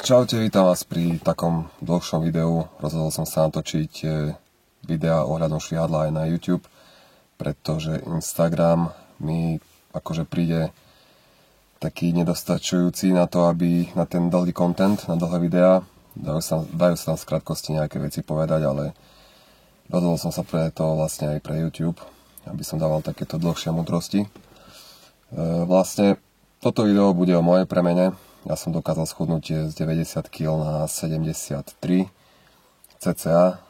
Čaute, vítam vás pri takom dlhšom videu. Rozhodol som sa natočiť videa ohľadom švihadla aj na YouTube, pretože Instagram mi akože príde taký nedostačujúci na to, aby na ten dlhý content, na dlhé videá, dajú sa tam v krátkosti nejaké veci povedať, ale rozhodol som sa preto vlastne aj pre YouTube, aby som dával takéto dlhšie múdrosti. Vlastne toto video bude o mojej premene. Ja som dokázal schudnúť z 90 kg na 73 cca.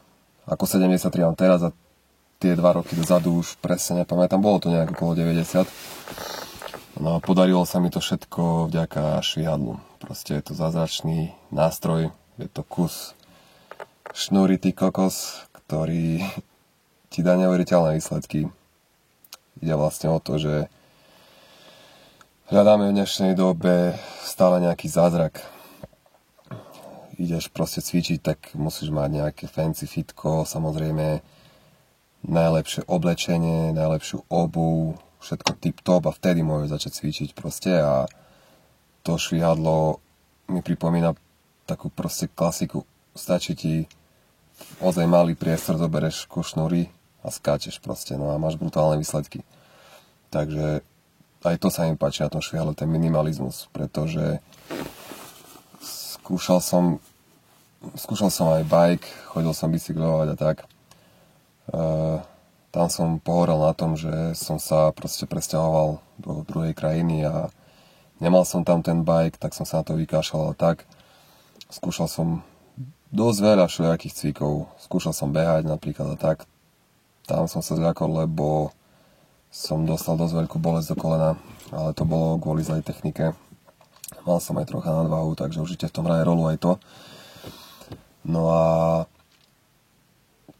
Ako 73 mám teraz a tie 2 roky dozadu už presne nepamätám, bolo to nejak okolo 90. No a podarilo sa mi to všetko vďaka švihadlu. Proste je to zázračný nástroj, je to kus šnúritý kokos, ktorý ti dá neuveriteľné výsledky. Ide vlastne o to, že hľadáme v dnešnej dobe stále nejaký zázrak. Ideš proste cvičiť, tak musíš mať nejaké fancy fitko, samozrejme najlepšie oblečenie, najlepšiu obuv, všetko tip-top a vtedy môžeš začať cvičiť proste a to švihadlo mi pripomína takú proste klasiku. Stačí ti ozaj malý priestor, zobereš kus šnúry a skáčeš proste, no a máš brutálne výsledky. Takže aj to sa mi páči na tom švihadle, ten minimalizmus, pretože skúšal som aj bike, chodil som bicyklovať a tak. Tam som pohorel na tom, že som sa proste presťahoval do druhej krajiny a nemal som tam ten bike, tak som sa na to vykašľal a tak. Skúšal som dosť veľa všelijakých cvikov, skúšal som behať napríklad a tak. Tam som sa zľakol, lebo som dostal dosť veľkú bolesť do kolena, ale to bolo kvôli zlej technike. Mal som aj trocha nadvahu, takže určite v tom hraje rolu aj to. No a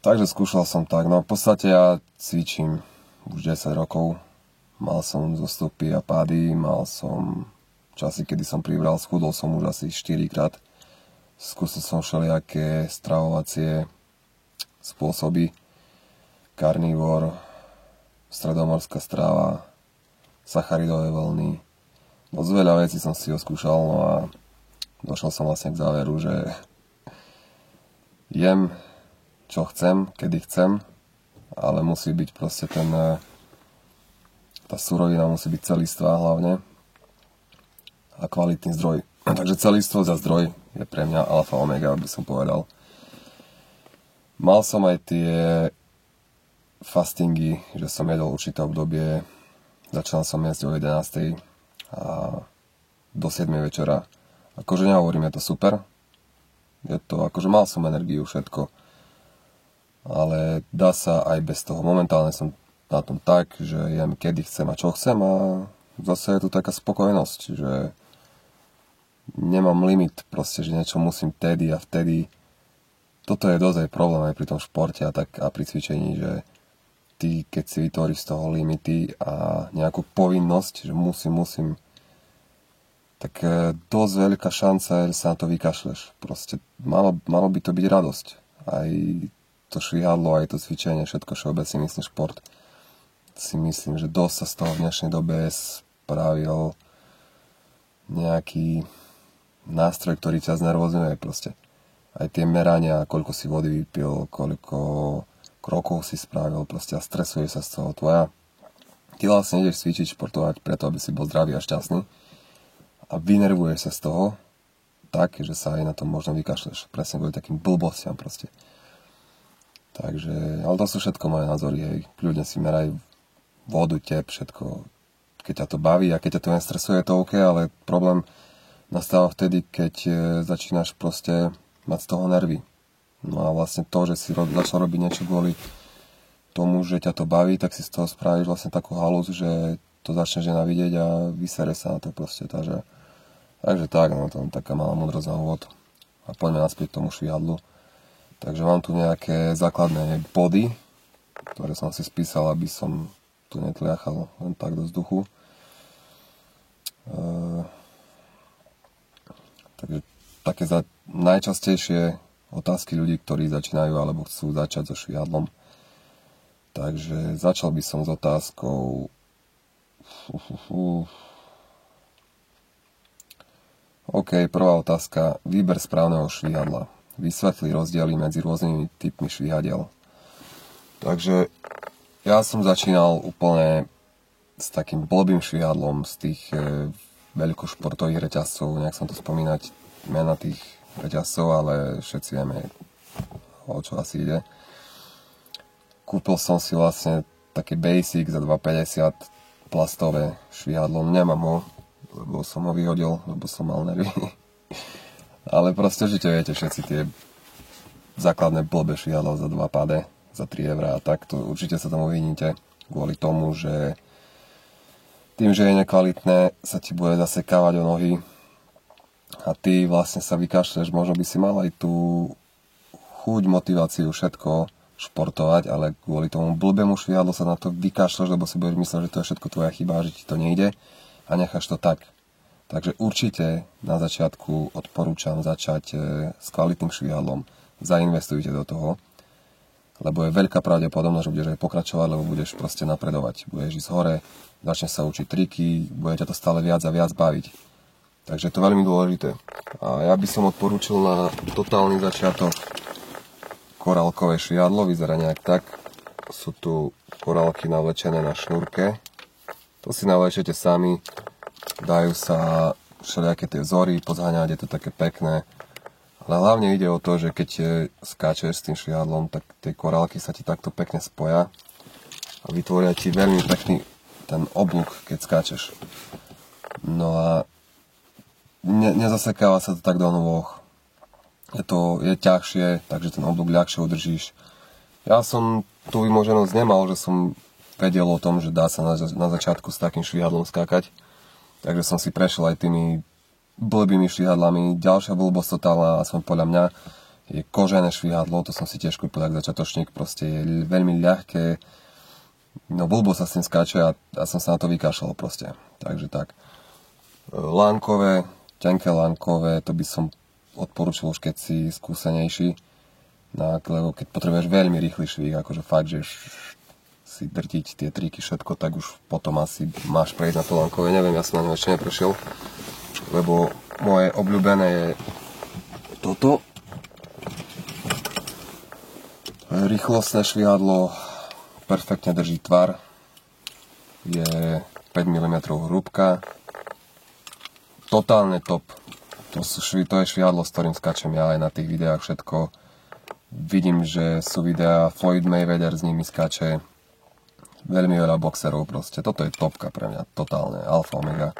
takže skúšal som tak. No v podstate ja cvičím už 10 rokov. Mal som zostupy a pády, mal som časy, kedy som pribral, schudol som už asi 4 krát. Skúsil som všelijaké stravovacie spôsoby. Karnívor, stredomorská strava, sacharidové vlny. Dosť veľa vecí som si oskúšal, no a došiel som vlastne k záveru, že jem, čo chcem, kedy chcem, ale musí byť proste tá surovina musí byť celistvá hlavne a kvalitný zdroj. Takže celistvosť a zdroj je pre mňa alfa omega, by som povedal. Mal som aj tie fastingy, že som jedol určité obdobie, začal som jesť o 11. a do 7. večera. Akože nehovorím, je to super, je to akože mal som energiu, všetko, ale dá sa aj bez toho. Momentálne som na tom tak, že jem kedy chcem a čo chcem a zase je tu taká spokojnosť, že nemám limit, proste, že niečo musím vtedy a vtedy. Toto je dosť aj problém aj pri tom športe a pri cvičení, že ty, keď si vytvoríš z toho limity a nejakú povinnosť, že musím, tak dosť veľká šanca, že sa na to vykašleš. Proste malo by to byť radosť. Aj to švihadlo, aj to cvičenie, všetko všeobecne myslím šport. Si myslím, že dosť sa z toho v dnešnej dobe spravil nejaký nástroj, ktorý ťa znervozňuje proste. Aj tie merania, koľko si vody vypil, koľko krokov si spravil, proste a stresuje sa z toho ty vlastne ideš cvičiť, športovať preto, aby si bol zdravý a šťastný a vynervuješ sa z toho tak, že sa aj na tom možno vykašleš. Presne kvôli takým blbostiam proste. Takže, ale to sú všetko moje názory, hej. Kľudne si meraj vodu, tep, všetko. Keď ťa to baví a keď ťa to nestresuje, je to OK, ale problém nastáva vtedy, keď začínaš proste mať z toho nervy. No a vlastne to, že si začal robiť niečo kvôli tomu, že ťa to baví, tak si z toho spravíš vlastne takú halúz, že to začneš nenávidieť a vysere sa na to proste. Takže tak, no to je taká malá múdrosť na úvod. A poďme naspäť k tomu švihadlu. Takže mám tu nejaké základné body, ktoré som si spísal, aby som tu netliachal len tak do vzduchu. Takže také najčastejšie otázky ľudí, ktorí začínajú alebo chcú začať so švihadlom. Takže začal by som s otázkou OK, prvá otázka. Výber správneho švihadla. Vysvetlí rozdiely medzi rôznymi typmi švihadiel. Takže ja som začínal úplne s takým blbým švihadlom z tých veľkošportových reťazcov. Nejak som to spomínať mena tých reťazcov, ale všetci vieme, o čo asi ide. Kúpil som si vlastne také basic za 2,50 plastové švihadlo. Nemám ho, lebo som ho vyhodil, lebo som mal nervy. Ale proste určite viete všetci tie základné blbé švihadlo za 2 pade, za 3 eurá a tak, to určite sa tomu vyhníte kvôli tomu, že tým, že je nekvalitné, sa ti bude zasekávať o nohy a ty vlastne sa vykašľeš, možno by si mal aj tú chuť, motiváciu, všetko športovať, ale kvôli tomu blbému švihadlu sa na to vykašľaš, lebo si budeš myslieť, že to je všetko tvoja chyba, že ti to nejde a necháš to tak. Takže určite na začiatku odporúčam začať s kvalitným švihadlom. Zainvestujte do toho, lebo je veľká pravdepodobnosť, že budeš aj pokračovať, lebo budeš proste napredovať. Budeš ísť hore, začneš sa učiť triky, bude ťa to stále viac a viac baviť. Takže je to veľmi dôležité. A ja by som odporúčil na totálny začiatok korálkové švihadlo, vyzerá nejak tak. Sú tu korálky navlečené na šnúrke. To si navlečete sami, dajú sa všelijaké tie vzory, pozháňať, je to také pekné. Ale hlavne ide o to, že keď skáčeš s tým švihadlom, tak tie korálky sa ti takto pekne spoja a vytvoria ti veľmi pekný ten oblúk, keď skáčeš. No a nezasekáva sa to tak do nôh. Je ťažšie, takže ten oblúk ľahšie udržíš. Ja som tú vymoženosť nemal, že som vedel o tom, že dá sa na začiatku s takým švihadlom skákať. Takže som si prešiel aj tými blbými švihadlami. Ďalšia blbosť totálna, aspoň podľa mňa, je kožené švihadlo. To som si tiež kúpil ako začiatočník. Proste je veľmi ľahké. No blbo sa s tým skáče a som sa na to vykašľal proste. Takže tak. Lánkové, tenké lánkové, to by som odporúčil už keď si skúsenejší. Lebo keď potrebuješ veľmi rýchly švih, akože fakt, že si drtiť tie triky, všetko, tak už potom asi máš prejsť na to lánkové. Neviem, ja som na ňo ešte neprešiel, lebo moje obľúbené je toto. Rýchlostné švihadlo, perfektne drží tvar, je 5 mm hrúbka, totálne top. To je švihadlo, s ktorým skáčem ja aj na tých videách všetko. Vidím, že sú videá, Floyd Mayweather s nimi skáče, veľmi veľa boxerov proste. Toto je topka pre mňa, totálne, alfa, omega.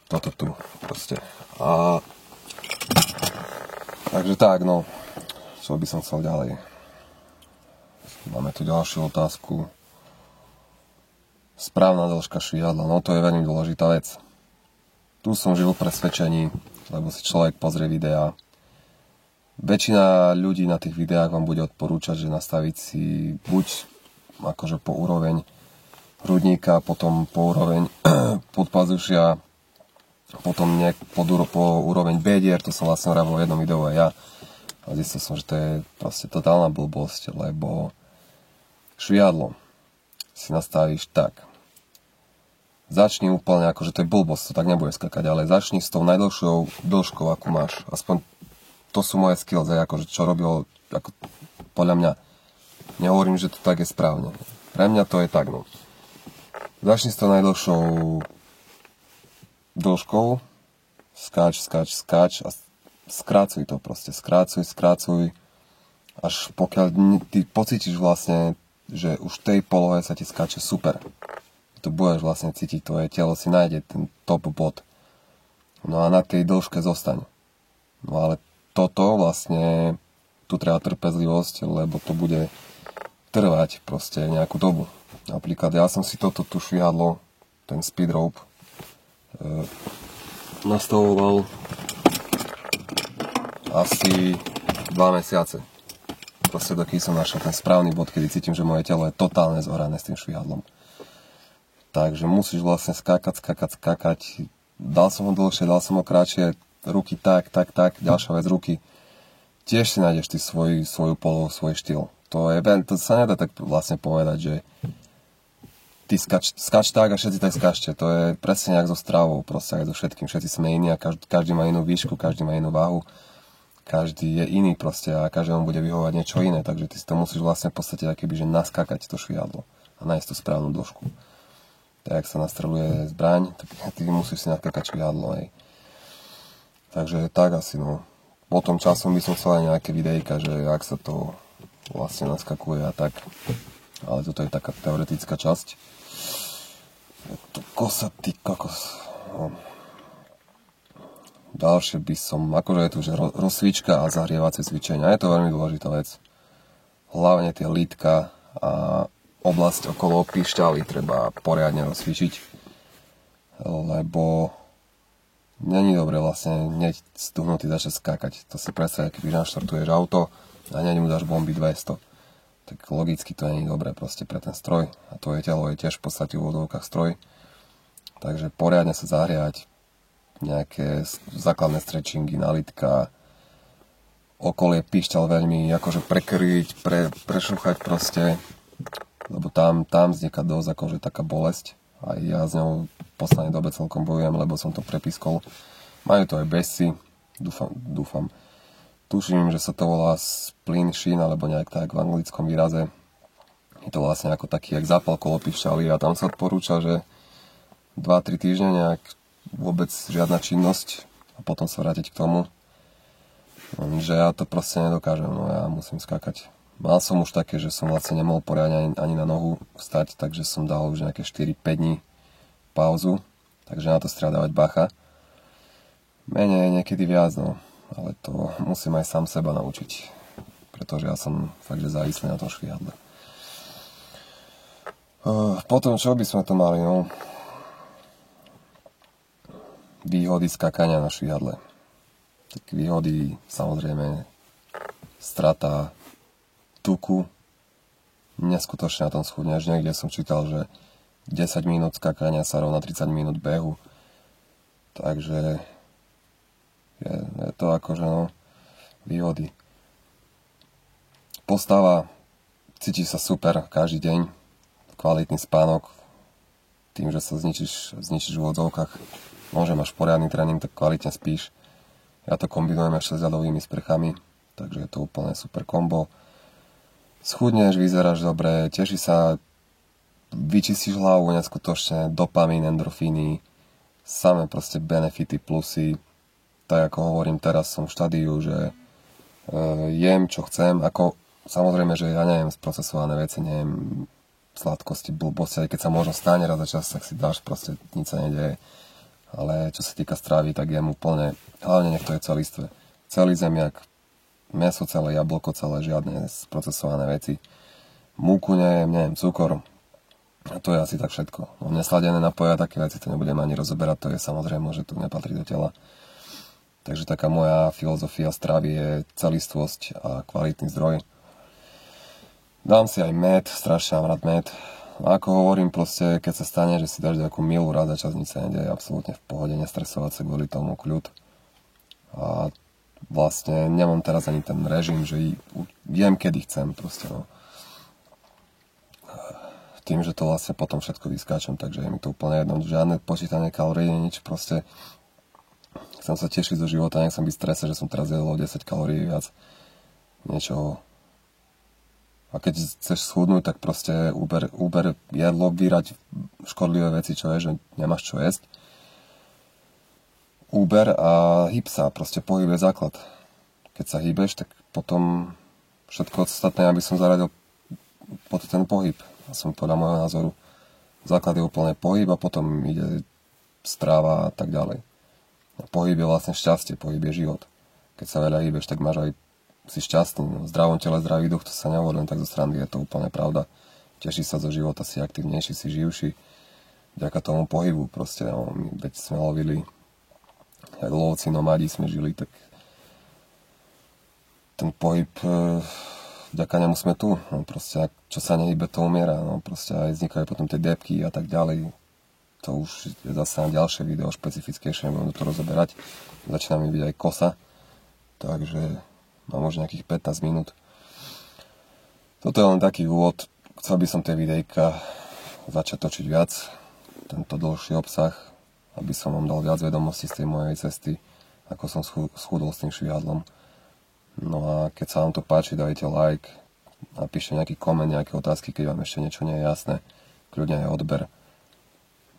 Toto tu proste. Takže tak, no, čo by som chcel ďalej. Máme tu ďalšiu otázku. Správna dĺžka švihadla, no to je veľmi dôležitá vec. Tu som žil v presvedčení, lebo si človek pozrie videá. Väčšina ľudí na tých videách vám bude odporúčať, že nastaviť si buď akože po úroveň hrudníka, potom po úroveň podpazušia, potom po úroveň bedier, to som vlastne hovoril v jednom videu aj ja. A zistil som, že to je proste totálna blbosť, lebo švihadlo si nastavíš tak. Začni úplne, akože to je blbosť, to tak nebude skakať, ale začni s tou najdlhšou dĺžkou, akú máš. Aspoň to sú moje skills, akože čo robil, ako podľa mňa. Nehovorím, že to tak je správne. Pre mňa to je tak, no. Začni s tou najdlhšou dĺžkou, skáč a skrácuj to proste. Skrácuj, až pokiaľ ty pocítiš vlastne, že už v tej polohe sa ti skáče super. Tu budeš vlastne cítiť, tvoje telo si nájde ten top bod. No a na tej dĺžke zostaň. No ale toto vlastne, tu treba trpezlivosť, lebo to bude trvať proste nejakú dobu. Napríklad ja som si toto tu švihadlo, ten speed rope, nastavoval asi 2 mesiace. Proste dokým som našiel ten správny bod, kedy cítim, že moje telo je totálne zohrané s tým švihadlom. Takže musíš vlastne skákať. Dal som ho dlhšie, dal som ho kratšie, ruky tak. Ďalšia vec, ruky. Tiež si nájdeš ty svoju polohu, svoj štýl. To sa nedá tak vlastne povedať, že ty skač tak a všetci tak skačte. To je presne jak so stravou, proste aj so všetkým. Všetci sme iní a každý má inú výšku, každý má inú váhu. Každý je iný proste a každému bude vyhovovať niečo iné, takže ty si to musíš vlastne v podstate akoby, že naskakať to švihadlo a nájsť tú správnu dĺžku. Tak jak sa nastreluje zbraň, tak ty musíš si naskakať švihadlo, hej. Takže tak asi, no. Potom časom by som chcel aj nejaké videjka, že jak sa to vlastne naskakuje a tak. Ale toto je taká teoretická časť. Je to kosa, ty kokos. No. Ďalšie by som, akože je tu že rozcvička a zahrievacie cvičenia. Je to veľmi dôležitá vec. Hlavne tie lítka a oblasť okolo píšťaly treba poriadne rozcvičiť. Lebo není dobre vlastne hneď stuhnutý začať skákať. To si predstav, keď naštartuješ auto a hneď mu dáš bomby 200. Tak logicky to nie je dobré proste pre ten stroj. A tvoje telo je tiež v podstate v úvodzovkách stroj. Takže poriadne sa zahriať, nejaké základné stretchingy, nalitka, okolie píšťal veľmi akože prekryť, prešúchať proste, lebo tam vzniká dosť akože taká bolesť. A ja s ňou v poslednej dobe celkom bojujem, lebo som to prepiskol. Majú to aj besy, dúfam. Tuším, že sa to volá spleen shin, alebo nejak tak v anglickom výraze. Je to vlastne ako taký, jak zápal kolo píšťaly a tam sa odporúča, že 2-3 týždne nejak vôbec žiadna činnosť a potom sa vrátiť k tomu. Že ja to proste nedokážem, no ja musím skákať. Mal som už také, že som vlastne nemohol poriadne ani na nohu vstať, takže som dal už nejaké 4-5 dní pauzu, takže na to si treba dávať bacha. Menej, niekedy viac, no. Ale to musím aj sám seba naučiť, pretože ja som fakt, že závislý na tom švihadle. Potom, čo by sme to mali, no? Výhody skákania na švihadle. Tak výhody, samozrejme, strata tuku. Neskutočne na tom schudneš. Niekde som čítal, že 10 minút skákania sa rovná 30 minút behu. Takže je to akože, no, výhody. Postava, cítiš sa super každý deň, kvalitný spánok, tým, že sa zničíš v úvodzovkách, môže máš poriadny tréning, tak kvalitne spíš. Ja to kombinujem ešte s ľadovými sprchami, takže je to úplne super kombo. Schudneš, vyzeráš dobre, teší sa, vyčistíš hlavu neskutočne, dopamín, endorfíny, samé proste benefity, plusy. Tak ako hovorím, teraz som v štádiu, že jem, čo chcem, ako samozrejme, že ja nejem sprocesované veci, nejem sladkosti, blbosti, aj keď sa možno stane raz za čas, tak si dáš, proste nič sa nedeje. Ale čo sa týka stravy, tak jem úplne, hlavne nech to je celistvé. Celý zemiak, mäso celé, jablko celé, žiadne sprocesované veci. Múku nejem cukor. A to je asi tak všetko. No, nesladené napoje a také veci to nebudem ani rozoberať, to je samozrejme, že to nepatrí do tela. Takže taká moja filozofia stravy je celistvosť a kvalitný zdroj. Dám si aj med, strašne mám rád med. A ako hovorím, proste, keď sa stane, že si dáš nejakú milu raz za čas, nič sa nedieje, absolútne v pohode, nestresovať sa kvôli tomu, kľud. A vlastne nemám teraz ani ten režim, že jem kedy chcem, proste, no. Tým, že to vlastne potom všetko vyskáčem, takže je mi to úplne jedno, žiadne počítanie kalórií, nič, proste chcem sa tešiť zo života, nechcem byť v strese, že som teraz jedol 10 kalórií viac niečoho. A keď chceš schudnúť, tak proste uber jedlo, vyrať škodlivé veci, čo je, že nemáš čo jesť. Uber a hyb sa, proste pohyb je základ. Keď sa hýbeš, tak potom všetko ostatné, aby som zaradil pod ten pohyb. A som podľa môjho názoru. Základ je úplne pohyb a potom ide stráva a tak ďalej. A pohyb je vlastne šťastie, pohyb je život. Keď sa veľa hýbeš, tak máš aj si šťastný. V zdravom tele, zdravý duch, to sa nehovorí len tak zo strany, je to úplne pravda. Teší sa zo života, si aktívnejší, si živší. Vďaka tomu pohybu proste, no, my veď sme lovili, jak lovci, nomádi sme žili, tak ten pohyb, vďaka nemu sme tu. No, proste, čo sa nehybe, to umiera. No, proste aj vznikajú potom tie depky a tak ďalej. To už je zase na ďalšie video, špecifickejšie, nebudem to rozoberať. Začína mi byť aj kosa, takže mám už nejakých 15 minút. Toto je len taký úvod. Chcel by som tie videjka začať točiť viac tento dlhší obsah, aby som vám dal viac vedomostí z tej mojej cesty, ako som schudol s tým švihadlom. No a keď sa vám to páči, dajte like, napíšte nejaký koment, nejaké otázky, keď vám ešte niečo nie je jasné, kľudne aj odber.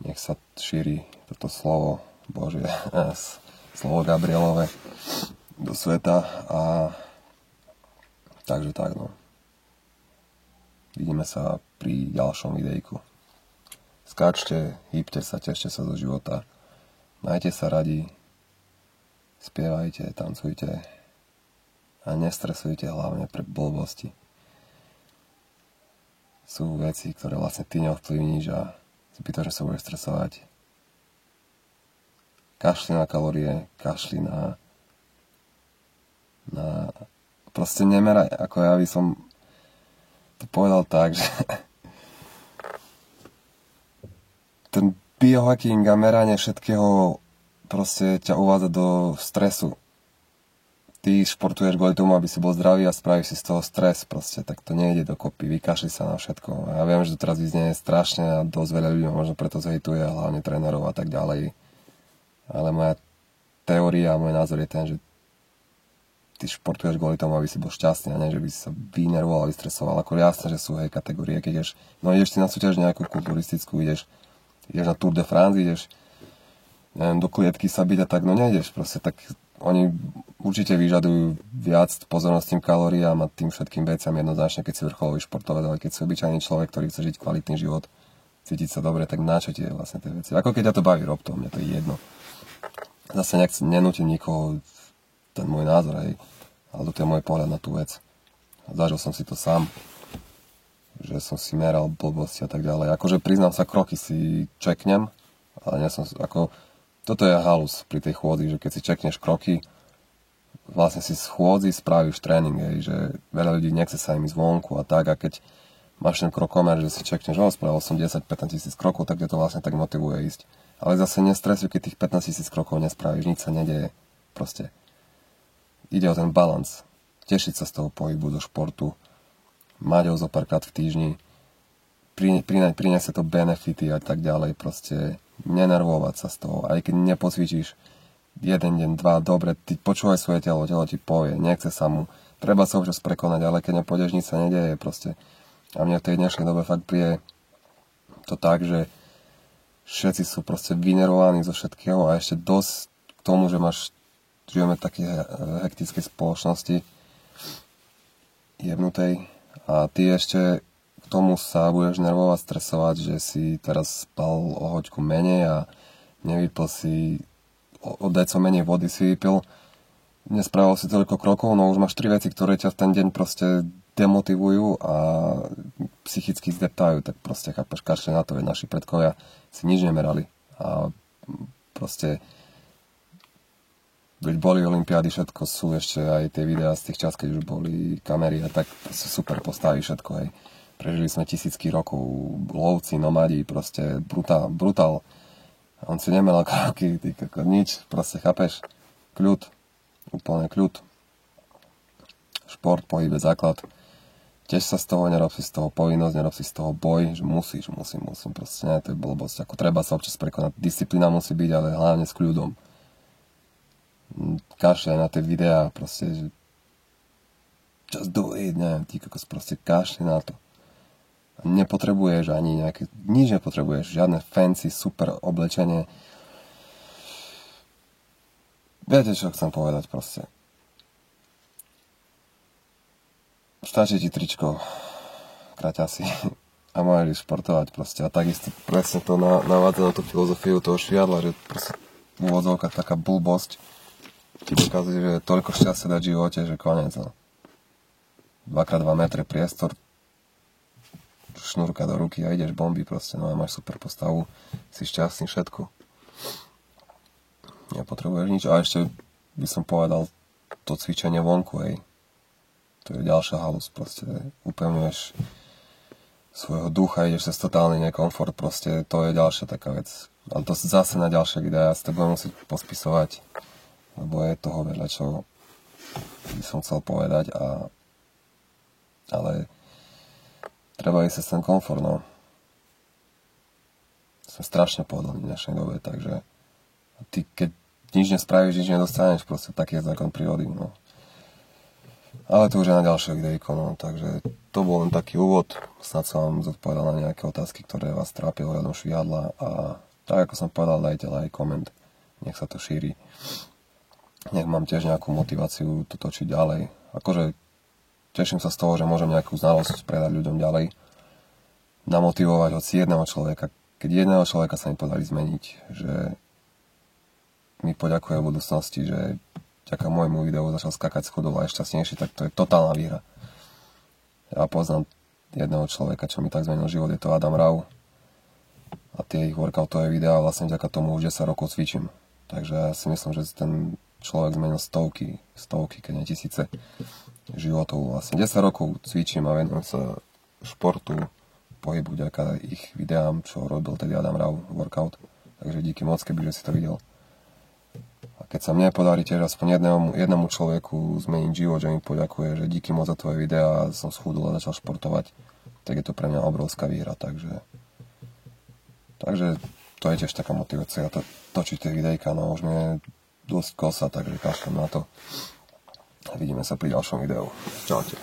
Nech sa šíri toto slovo Božie, slovo Gabrielove do sveta a takže tak, no. Vidíme sa pri ďalšom videjku. Skáčte, hýbte sa, tešte sa zo života, majte sa radi, spievajte, tancujte a nestresujte hlavne pre blbosti. Sú veci, ktoré vlastne ty neovplyvníš a zbytočne sa budeš stresovať. Kašli na kalórie, kašli na proste nemeraj, ako ja by som to povedal tak, že ten biohacking a meranie všetkého proste ťa uvádza do stresu. Ty športuješ kvôli tomu, aby si bol zdravý a spravíš si z toho stres, proste, tak to nejde dokopy, vykašli sa na všetko. A ja viem, že to teraz vyznie strašne a dosť veľa ľudí možno preto zhejtuje, hlavne trénerov a tak ďalej. Ale moja teória a môj názor je ten, že ty športuješ kvôli tomu, aby si bol šťastný a nie, že by si sa vynervoval a vystresoval. Ako jasné, že sú kategórie, keď ideš si na súťaž nejakú kulturistickú, ideš na Tour de France, ideš neviem, do klietky sa byť a tak, no nejdeš proste, tak oni určite vyžadujú viac pozornosti tým kalóriám a tým všetkým veciam jednoznačne, keď si vrcholový športovec, ale keď si obyčajný človek, ktorý chce žiť kvalitný život, cítiť sa dobre, tak na čo tie vlastne tie veci. Ako keď ťa to baví, rob to, mne to je jedno. Zase nenútim nikoho, ten môj názor, hej, ale to je môj pohľad na tú vec. Zažil som si to sám, že som si meral blbosti a tak ďalej. Akože priznám sa, kroky si čeknem, ale nie som, ako, toto je halus pri tej chôdzi, že keď si čekneš kroky, vlastne si z chôdzi spravíš tréning, hej, že veľa ľudí nechce sa im ísť vonku a tak, a keď máš ten krokomer, že si čekneš, spravil som 10-15 tisíc krokov, tak ťa to vlastne tak motivuje ísť. Ale zase nestresuj, keď tých 15 tisíc krokov nespravíš, nič sa nedeje. Proste ide o ten balans. Tešiť sa z toho pohybu, zo športu, mať ho zo párkrát v týždni, priniesť to benefity a tak ďalej, proste nenervovať sa z toho. Aj keď nepocvičíš jeden deň, dva, dobre, ty počúvaj svoje telo ti povie, nechce sa mu, treba sa občas prekonať, ale keď nepôjdeš, nič sa nedeje, proste. A mne v tej dnešnej dobe fakt príde to tak, že všetci sú proste vynervovaní zo všetkého a ešte dosť k tomu, že žijeme v takej hektickej spoločnosti jebnutej a ty ešte k tomu sa budeš nervovať, stresovať, že si teraz spal o hoďku menej a nevypil si o deco menej vody si vypil, nespravil si toľko krokov, no už máš 3 veci, ktoré ťa v ten deň proste demotivujú a psychicky zdeptajú, tak proste chápeš, kašle na to, že naši predkovia si nič nemerali a proste veď boli olympiády, všetko sú ešte aj tie videá z tých čas, keď už boli kamery a tak proste super postaví všetko, hej. Prežili sme tisícky rokov, lovci, nomadi, proste brutál. A on si nemeral kroky, nič, proste chápeš, kľud, úplne kľud. Šport, pohyb je základ. Tiež sa z toho, nerob si z toho povinnosť, nerob si z toho boj, že musím, proste nie, to je blbosť. Ako treba sa občas prekonať, disciplína musí byť, ale hlavne s kľudom. Kašľaj na tie videá, proste, že just do it, neviem, ty kokos, proste kašľaj na to. A nepotrebuješ ani nejaké, nič nepotrebuješ, žiadne fancy, super oblečenie. Viete, čo chcem povedať, proste. Stačí ti tričko, kraťasy a môžeš športovať proste. A takisto presne to navádza na tú filozofiu toho šviadla, že proste v úvodzovkách taká blbosť ti dokazuje, že je toľko šťastia dať v živote, že konec. No. 2x2 metre priestor, šnúrka do ruky a ideš bomby proste, no a máš super postavu, si šťastný, všetko. Nepotrebuješ nič. A ešte by som povedal to cvičenie vonku, hej. To je ďalšia halus, proste upevňuješ svojho ducha, ideš cez totálny nekomfort, proste to je ďalšia taká vec. Ale to zase na ďalšie videá, ja si to budem musieť pospisovať, lebo je toho veľa, čo by som chcel povedať, ale treba ísť cez ten komfort, no. sme strašne pohodlní v dnešnej dobe, takže ty keď nič nespravíš, nič nedostaneš, proste taký je zákon prírody, no. Ale to už je na ďalšie videjko, no, takže to bol len taký úvod, snad som vám zodpovedal na nejaké otázky, ktoré vás trápia ohľadom švihadla a tak ako som povedal, dajte like, koment, nech sa to šíri. Nech mám tiež nejakú motiváciu to točiť ďalej. Akože teším sa z toho, že môžem nejakú znalosť predať ľuďom ďalej. Namotivovať hoci jedného človeka. Keď jedného človeka sa mi podarí zmeniť, že mi poďakuje v budúcnosti, že vďaka môjmu videu začal skakať schodov a je šťastnejší, tak to je totálna výhra. Ja poznám jedného človeka, čo mi tak zmenil život, je to Adam Rau. A tie ich workoutové videá vlastne vďaka tomu už 10 rokov cvičím. Takže ja si myslím, že ten človek zmenil stovky, keď nie tisíce životov. Vlastne 10 rokov cvičím a venujem sa športu, pohybu, vďaka ich videám, čo robil tedy Adam Rau workout. Takže díky moc, keby si to videl. A keď sa mne podarí tiež aspoň jednému človeku zmeniť život, že mi poďakuje, že díky moc za tvoje videá, som schudol a začal športovať, tak je to pre mňa obrovská výhra. Takže to je tiež taká motivácia točiť tie videjka, no už mi je dosť kosa, takže kašlem na to. Vidíme sa pri ďalšom videu. Čaute.